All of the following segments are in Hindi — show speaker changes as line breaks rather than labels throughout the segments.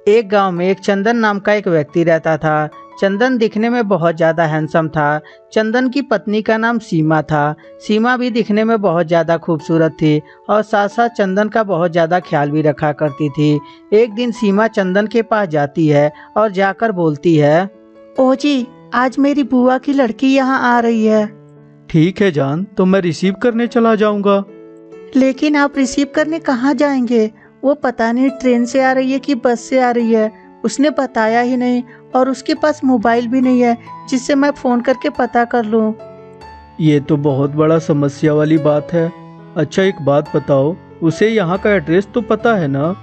एक गांव में एक चंदन नाम का एक व्यक्ति रहता था। चंदन दिखने में बहुत ज़्यादा हैंडसम था। चंदन की पत्नी का नाम सीमा था। सीमा भी दिखने में बहुत ज़्यादा खूबसूरत थी और साथ साथ चंदन का बहुत ज़्यादा ख्याल भी रखा करती थी। एक दिन सीमा चंदन के पास जाती है और जाकर बोलती है, ओ जी, आज मेरी बुआ की लड़की यहाँ आ रही है।
ठीक है जान, तो मैं रिसीव करने चला जाऊंगा।
लेकिन आप रिसीव करने कहाँ जाएंगे? वो पता नहीं ट्रेन से आ रही है कि बस से आ रही है, उसने बताया ही नहीं और उसके पास मोबाइल भी नहीं है जिससे मैं फ़ोन करके पता कर लूँ।
ये तो बहुत बड़ा समस्या वाली बात है। अच्छा एक बात बताओ, उसे यहाँ का एड्रेस तो पता है ना?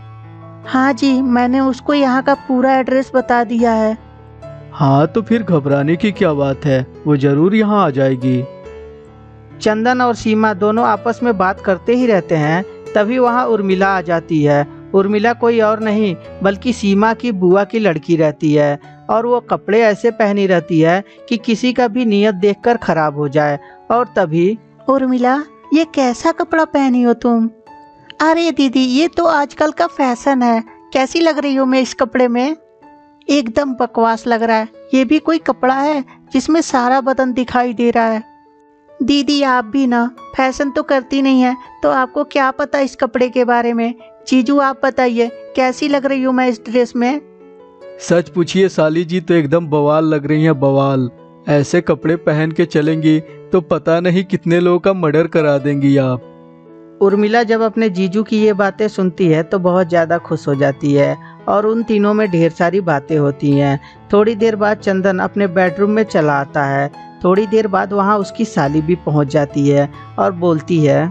हाँ जी, मैंने उसको यहाँ का पूरा एड्रेस बता दिया है।
हाँ तो फिर घबराने की क्या बात है, वो जरूर यहाँ आ जाएगी।
चंदन और सीमा दोनों आपस में बात करते ही रहते हैं। तभी वहाँ उर्मिला आ जाती है। उर्मिला कोई और नहीं बल्कि सीमा की बुआ की लड़की रहती है और वो कपड़े ऐसे पहनी रहती है कि किसी का भी नियत देखकर खराब हो जाए। और तभी, उर्मिला, ये कैसा कपड़ा पहनी हो तुम? अरे दीदी, ये तो आजकल का फैशन है। कैसी लग रही हो मैं इस कपड़े में? एकदम बकवास लग रहा है। ये भी कोई कपड़ा है जिसमें सारा बदन दिखाई दे रहा है? दीदी आप भी ना फैशन तो करती नहीं है, तो आपको क्या पता इस कपड़े के बारे में? जीजू आप बताइए, कैसी लग रही हूँ मैं इस ड्रेस में?
सच पूछिए साली जी तो एकदम बवाल लग रही हैं, बवाल। ऐसे कपड़े पहन के चलेंगी तो पता नहीं कितने लोगों का मर्डर करा देंगी आप।
उर्मिला जब अपने जीजू की ये बातें सुनती है तो बहुत ज़्यादा खुश हो जाती है और उन तीनों में ढेर सारी बातें होती हैं। थोड़ी देर बाद चंदन अपने बेडरूम में चला आता है। थोड़ी देर बाद वहाँ उसकी साली भी पहुँच जाती है और बोलती है,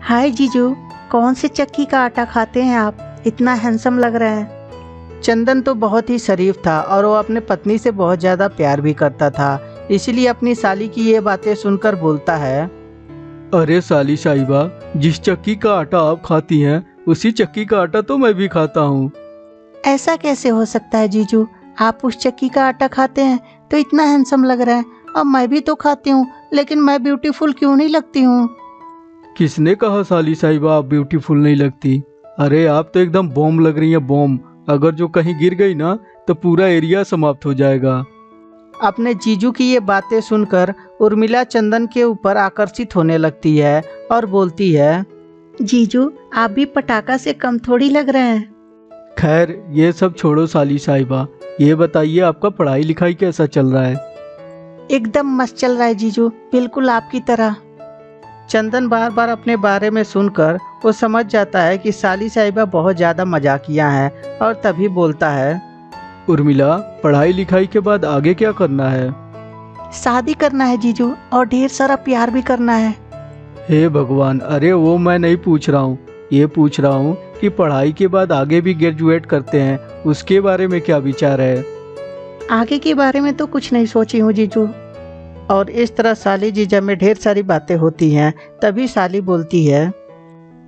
हाय जीजू, कौन से चक्की का आटा खाते हैं आप? इतना हैंडसम लग रहा है। चंदन तो बहुत ही शरीफ था और वो अपने पत्नी से बहुत ज़्यादा प्यार भी करता था, इसलिए अपनी साली की ये बातें सुनकर बोलता है,
अरे साली साहिबा, जिस चक्की का आटा आप खाती हैं उसी चक्की का आटा तो मैं भी खाता हूँ।
ऐसा कैसे हो सकता है जीजू? आप उस चक्की का आटा खाते हैं तो इतना हैंडसम लग रहा है, और मैं भी तो खाती हूँ, लेकिन मैं ब्यूटीफुल क्यों नहीं लगती हूँ?
किसने कहा साली साहिबा आप ब्यूटीफुल नहीं लगती? अरे आप तो एकदम बॉम्ब लग रही हैं, बॉम्ब। अगर जो कहीं गिर गई ना तो पूरा एरिया समाप्त हो जाएगा।
अपने जीजू की ये बातें सुनकर उर्मिला चंदन के ऊपर आकर्षित होने लगती है और बोलती है, जीजू आप भी पटाखा से कम थोड़ी लग रहे हैं।
खैर ये सब छोड़ो साली साहिबा, ये बताइए आपका पढ़ाई लिखाई कैसा चल रहा है?
एकदम मस्त चल रहा है जीजू, बिल्कुल आपकी तरह। चंदन बार बार अपने बारे में सुनकर वो समझ जाता है कि साली साहिबा बहुत ज़्यादा मजाकिया हैं और तभी बोलता है,
उर्मिला, पढ़ाई लिखाई के बाद आगे क्या करना है?
शादी करना है जीजू, और ढेर सारा प्यार भी करना है।
हे भगवान, अरे वो मैं नहीं पूछ रहा हूँ, ये पूछ रहा हूँ कि पढ़ाई के बाद आगे भी ग्रेजुएट करते हैं, उसके बारे में क्या विचार है?
आगे के बारे में तो कुछ नहीं सोची हूँ जीजू। और इस तरह साली जीजा में ढेर सारी बातें होती हैं। तभी साली बोलती है,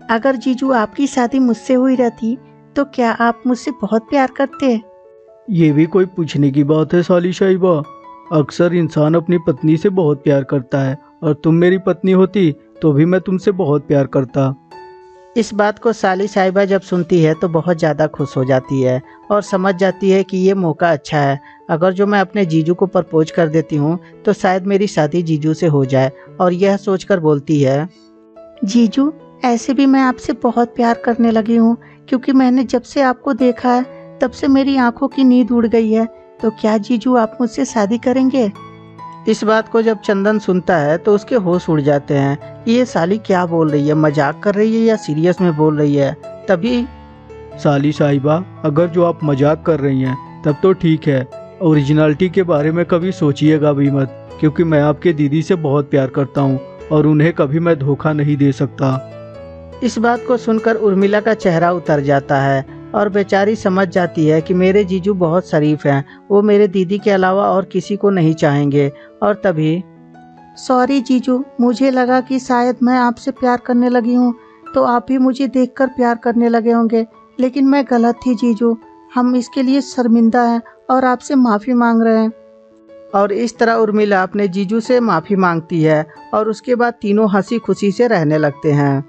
अगर जीजू आपकी शादी मुझसे हुई रहती तो क्या आप मुझसे बहुत प्यार करते?
ये भी कोई पूछने की बात है साली साहिबा? अक्सर इंसान अपनी पत्नी से बहुत प्यार करता है, और तुम मेरी पत्नी होती तो भी मैं तुमसे बहुत प्यार करता।
इस बात को साली साहिबा जब सुनती है तो बहुत ज़्यादा खुश हो जाती है और समझ जाती है कि ये मौका अच्छा है। अगर जो मैं अपने जीजू को प्रपोज कर देती हूँ तो शायद मेरी शादी जीजू से हो जाए। और यह सोचकर बोलती है, जीजू ऐसे भी मैं आपसे बहुत प्यार करने लगी हूँ, क्योंकि मैंने जब से आपको देखा है तब से मेरी आंखों की नींद उड़ गई है। तो क्या जीजू आप मुझसे शादी करेंगे? इस बात को जब चंदन सुनता है तो उसके होश उड़ जाते हैं कि ये साली क्या बोल रही है, मजाक कर रही है या सीरियस में बोल रही है। तभी,
साली साहिबा, अगर जो आप मजाक कर रही हैं तब तो ठीक है, ओरिजिनलिटी के बारे में कभी सोचिएगा भी मत, क्योंकि मैं आपके दीदी से बहुत प्यार करता हूँ और उन्हें कभी मैं धोखा नहीं दे सकता।
इस बात को सुनकर उर्मिला का चेहरा उतर जाता है और बेचारी समझ जाती है कि मेरे जीजू बहुत शरीफ हैं, वो मेरे दीदी के अलावा और किसी को नहीं चाहेंगे। और तभी, सॉरी जीजू, मुझे लगा कि शायद मैं आपसे प्यार करने लगी हूँ तो आप भी मुझे देखकर प्यार करने लगे होंगे, लेकिन मैं गलत थी जीजू। हम इसके लिए शर्मिंदा हैं और आपसे माफ़ी मांग रहे हैं। और इस तरह उर्मिला अपने जीजू से माफ़ी मांगती है और उसके बाद तीनों हंसी खुशी से रहने लगते हैं।